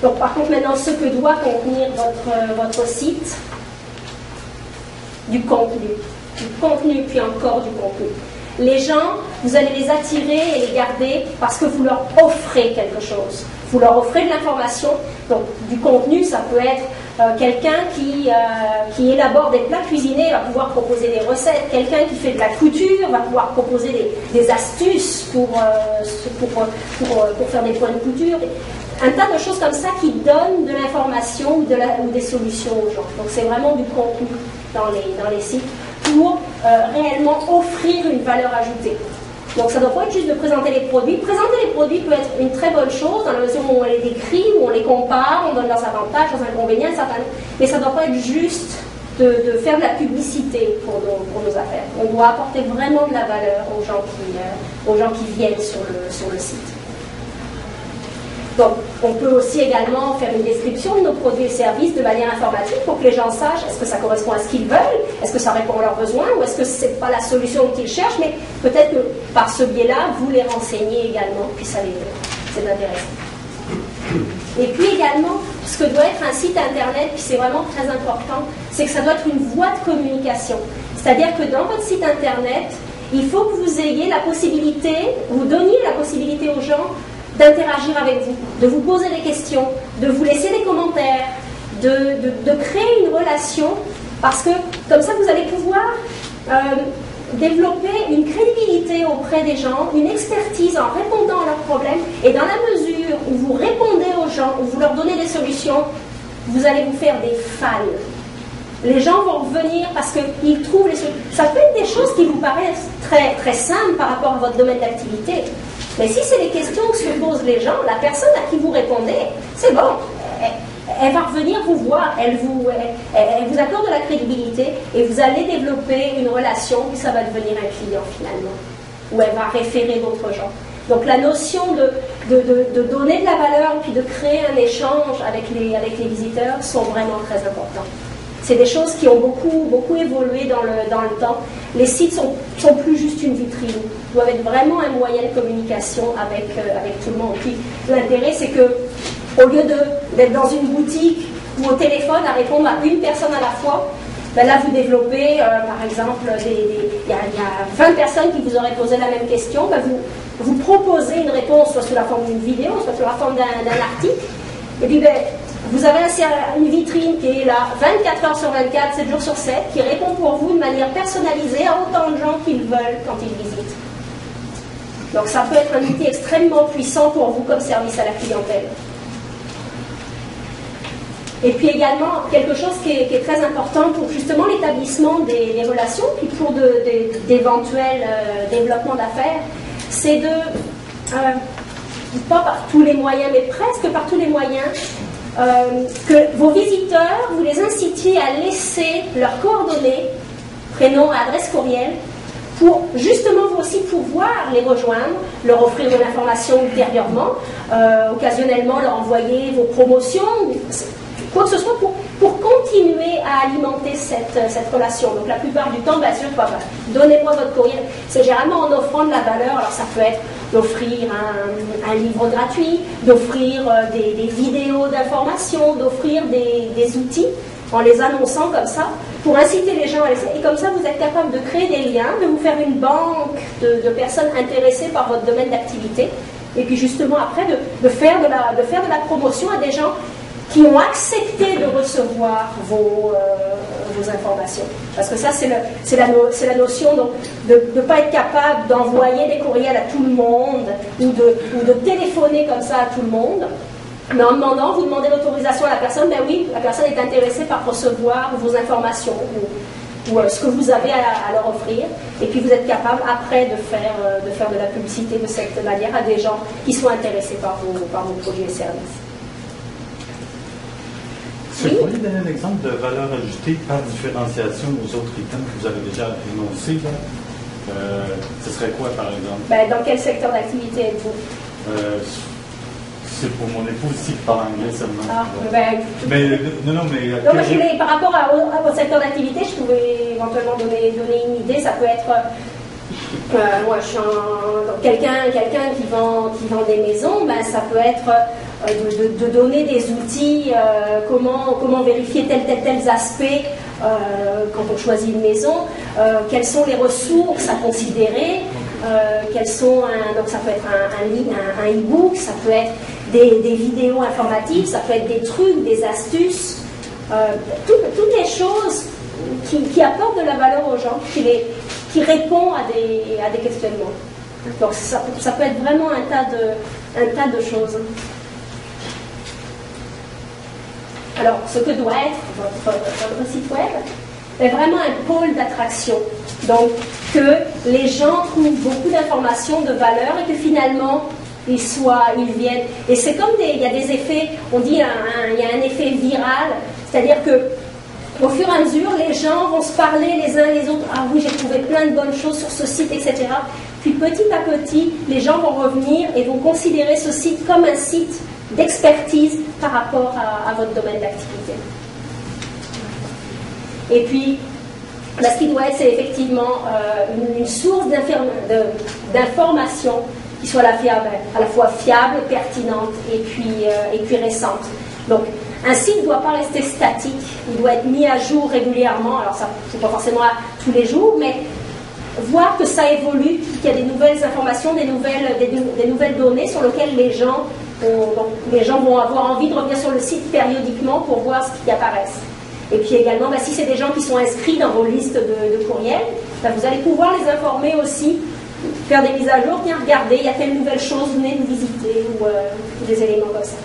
Donc par contre maintenant, ce que doit contenir votre site, du contenu puis encore du contenu. Les gens, vous allez les attirer et les garder parce que vous leur offrez quelque chose. Vous leur offrez de l'information. Donc du contenu, ça peut être quelqu'un qui élabore des plats cuisinés va pouvoir proposer des recettes. Quelqu'un qui fait de la couture va pouvoir proposer des astuces pour faire des points de couture. Un tas de choses comme ça qui donnent de l'information ou des solutions aux gens. Donc c'est vraiment du contenu dans les sites pour réellement offrir une valeur ajoutée. Donc ça ne doit pas être juste de présenter les produits. Présenter les produits peut être une très bonne chose dans la mesure où on les décrit, où on les compare, on donne leurs avantages, leurs inconvénients, mais ça ne doit pas être juste de faire de la publicité pour nos affaires. On doit apporter vraiment de la valeur aux gens qui viennent sur le site. Donc, on peut aussi également faire une description de nos produits et services de manière informatique pour que les gens sachent est-ce que ça correspond à ce qu'ils veulent, est-ce que ça répond à leurs besoins ou est-ce que ce n'est pas la solution qu'ils cherchent, mais peut-être que par ce biais-là, vous les renseignez également, puis c'est intéressant. Et puis également, ce que doit être un site internet, puis c'est vraiment très important, c'est que ça doit être une voie de communication. C'est-à-dire que dans votre site internet, il faut que vous ayez la possibilité, vous donniez la possibilité aux gens d'interagir avec vous, de vous poser des questions, de vous laisser des commentaires, de créer une relation, parce que comme ça vous allez pouvoir développer une crédibilité auprès des gens, une expertise en répondant à leurs problèmes, et dans la mesure où vous répondez aux gens, où vous leur donnez des solutions, vous allez vous faire des fans. Les gens vont revenir parce qu'ils trouvent les solutions. Ça peut être des choses qui vous paraissent très, très simples par rapport à votre domaine d'activité. Mais si c'est les questions que se posent les gens, la personne à qui vous répondez, c'est bon, elle va revenir vous voir, elle vous accorde de la crédibilité et vous allez développer une relation, puis ça va devenir un client finalement, où elle va référer d'autres gens. Donc la notion de donner de la valeur puis de créer un échange avec les visiteurs sont vraiment très importants. C'est des choses qui ont beaucoup évolué dans le temps. Les sites sont plus juste une vitrine, doivent être vraiment un moyen de communication avec tout le monde. Puis l'intérêt, c'est que au lieu d'être dans une boutique ou au téléphone à répondre à une personne à la fois, ben là vous développez, par exemple, il y a 20 personnes qui vous auraient posé la même question, ben vous proposez une réponse soit sous la forme d'une vidéo, soit sous la forme d'un article, et puis ben, vous avez une vitrine qui est là 24 heures sur 24, 7 jours sur 7, qui répond pour vous de manière personnalisée à autant de gens qu'ils veulent quand ils visitent. Donc ça peut être un outil extrêmement puissant pour vous comme service à la clientèle. Et puis également, quelque chose qui est très important pour justement l'établissement des relations, puis pour d'éventuels développements d'affaires, c'est pas par tous les moyens, mais presque par tous les moyens, que vos visiteurs, vous les incitiez à laisser leurs coordonnées, prénom, adresse courriel, pour justement vous aussi pouvoir les rejoindre, leur offrir de l'information ultérieurement, occasionnellement leur envoyer vos promotions, quoi que ce soit pour continuer à alimenter cette relation. Donc la plupart du temps, bien sûr, donnez-moi votre courriel. C'est généralement en offrant de la valeur, alors ça peut être d'offrir un livre gratuit, d'offrir des vidéos d'information, d'offrir des outils, en les annonçant comme ça, pour inciter les gens à laisser. Et comme ça, vous êtes capable de créer des liens, de vous faire une banque de personnes intéressées par votre domaine d'activité, et puis justement après, de faire de la promotion à des gens qui ont accepté de recevoir vos informations. Parce que ça, c'est la notion donc, de ne pas être capable d'envoyer des courriels à tout le monde ou de téléphoner comme ça à tout le monde. Mais en demandant, vous demandez l'autorisation à la personne, ben oui, la personne est intéressée par recevoir vos informations ou ce que vous avez à leur offrir. Et puis vous êtes capable après de faire de la publicité de cette manière à des gens qui sont intéressés par vos produits et services. Est-ce que vous pourriez donner un exemple de valeur ajoutée par différenciation aux autres items que vous avez déjà énoncés? Ce serait quoi, par exemple? Ben, dans quel secteur d'activité êtes-vous? C'est pour mon épouse ici qui parle anglais seulement. Ah, non, mais par rapport à votre secteur d'activité, je pouvais éventuellement donner une idée. Ça peut être moi, je suis quelqu'un qui vend des maisons, ben, ça peut être de donner des outils, comment vérifier tels aspects quand on choisit une maison, quelles sont les ressources à considérer, donc ça peut être un e-book, ça peut être des vidéos informatives, ça peut être des trucs, des astuces, toutes les choses qui apportent de la valeur aux gens, qui répondent à des questionnements. Donc ça peut être vraiment un tas de choses. Alors, ce que doit être votre site web est vraiment un pôle d'attraction. Donc, que les gens trouvent beaucoup d'informations de valeur et que finalement, ils viennent. Et c'est comme il y a des effets, on dit il y a un effet viral, c'est-à-dire que au fur et à mesure, les gens vont se parler les uns les autres. Ah oui, j'ai trouvé plein de bonnes choses sur ce site, etc. Puis petit à petit, les gens vont revenir et vont considérer ce site comme un site d'expertise par rapport à votre domaine d'activité. Et puis, ce qui doit être, c'est effectivement une source d'information qui soit à la fois fiable, pertinente et puis récente. Donc, un site ne doit pas rester statique, il doit être mis à jour régulièrement. Alors, ça c'est pas forcément tous les jours, mais voir que ça évolue, qu'il y a des nouvelles informations, des nouvelles données sur lesquelles les gens vont avoir envie de revenir sur le site périodiquement pour voir ce qui apparaît. Et puis également, si c'est des gens qui sont inscrits dans vos listes de courriels, vous allez pouvoir les informer aussi, faire des mises à jour, tiens, regardez, il y a telle nouvelle chose, venez nous visiter, ou des éléments comme ça.